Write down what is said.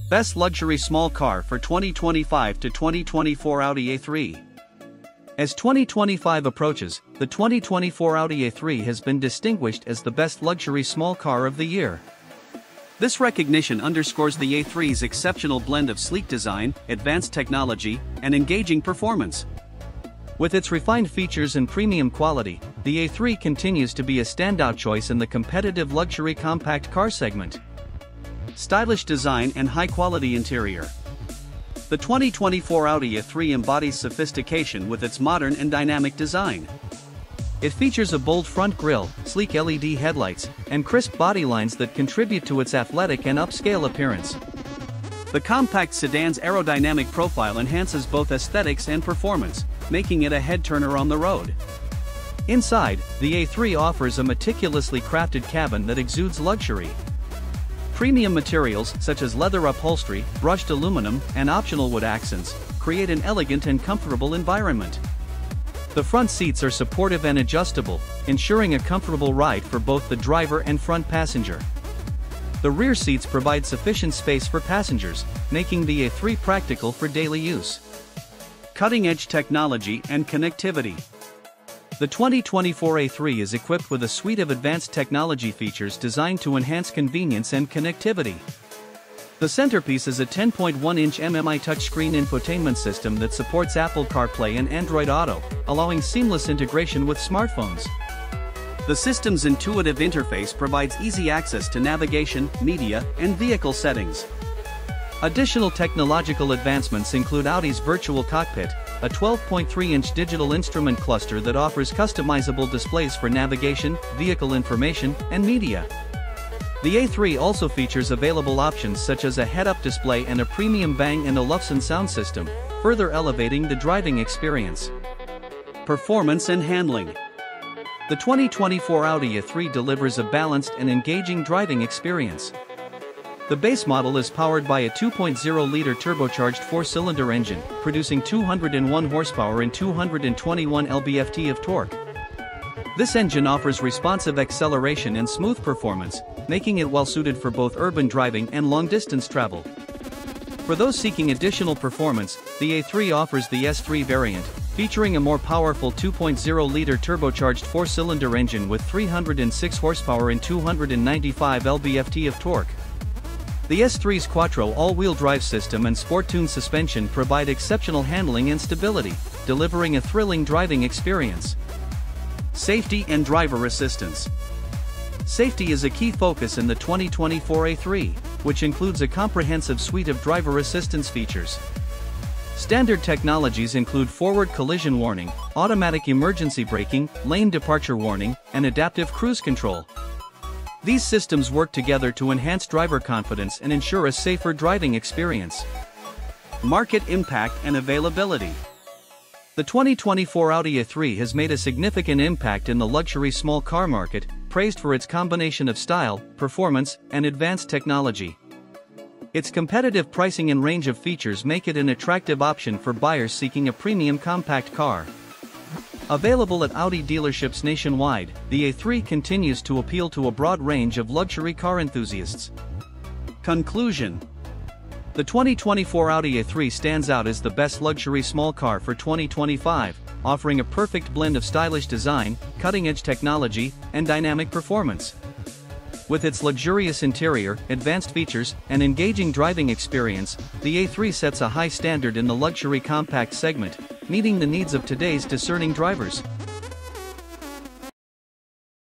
Best luxury small car for 2025 to 2024 Audi A3. As 2025 approaches, the 2024 Audi A3 has been distinguished as the best luxury small car of the year. This recognition underscores the A3's exceptional blend of sleek design, advanced technology, and engaging performance. With its refined features and premium quality, the A3 continues to be a standout choice in the competitive luxury compact car segment. Stylish design and high-quality interior. The 2024 Audi A3 embodies sophistication with its modern and dynamic design. It features a bold front grille, sleek LED headlights, and crisp body lines that contribute to its athletic and upscale appearance. The compact sedan's aerodynamic profile enhances both aesthetics and performance, making it a head-turner on the road. Inside, the A3 offers a meticulously crafted cabin that exudes luxury. Premium materials such as leather upholstery, brushed aluminum, and optional wood accents create an elegant and comfortable environment. The front seats are supportive and adjustable, ensuring a comfortable ride for both the driver and front passenger. The rear seats provide sufficient space for passengers, making the A3 practical for daily use. Cutting-edge technology and connectivity. The 2024 A3 is equipped with a suite of advanced technology features designed to enhance convenience and connectivity. The centerpiece is a 10.1-inch MMI touchscreen infotainment system that supports Apple CarPlay and Android Auto, allowing seamless integration with smartphones. The system's intuitive interface provides easy access to navigation, media, and vehicle settings. Additional technological advancements include Audi's virtual cockpit, a 12.3-inch digital instrument cluster that offers customizable displays for navigation, vehicle information, and media. The A3 also features available options such as a head-up display and a premium Bang & Olufsen sound system, further elevating the driving experience. Performance and handling. The 2024 Audi A3 delivers a balanced and engaging driving experience. The base model is powered by a 2.0-liter turbocharged four-cylinder engine, producing 201 horsepower and 221 lb-ft of torque. This engine offers responsive acceleration and smooth performance, making it well-suited for both urban driving and long-distance travel. For those seeking additional performance, the A3 offers the S3 variant, featuring a more powerful 2.0-liter turbocharged four-cylinder engine with 306 horsepower and 295 lb-ft of torque. The S3's Quattro all-wheel drive system and sport-tuned suspension provide exceptional handling and stability, delivering a thrilling driving experience. Safety and driver assistance. Safety is a key focus in the 2024 A3, which includes a comprehensive suite of driver assistance features. Standard technologies include forward collision warning, automatic emergency braking, lane departure warning, and adaptive cruise control. These systems work together to enhance driver confidence and ensure a safer driving experience. Market impact and availability. The 2024 Audi A3 has made a significant impact in the luxury small car market, praised for its combination of style, performance, and advanced technology. Its competitive pricing and range of features make it an attractive option for buyers seeking a premium compact car. Available at Audi dealerships nationwide, the A3 continues to appeal to a broad range of luxury car enthusiasts. Conclusion. The 2024 Audi A3 stands out as the best luxury small car for 2025, offering a perfect blend of stylish design, cutting-edge technology, and dynamic performance. With its luxurious interior, advanced features, and engaging driving experience, the A3 sets a high standard in the luxury compact segment, meeting the needs of today's discerning drivers.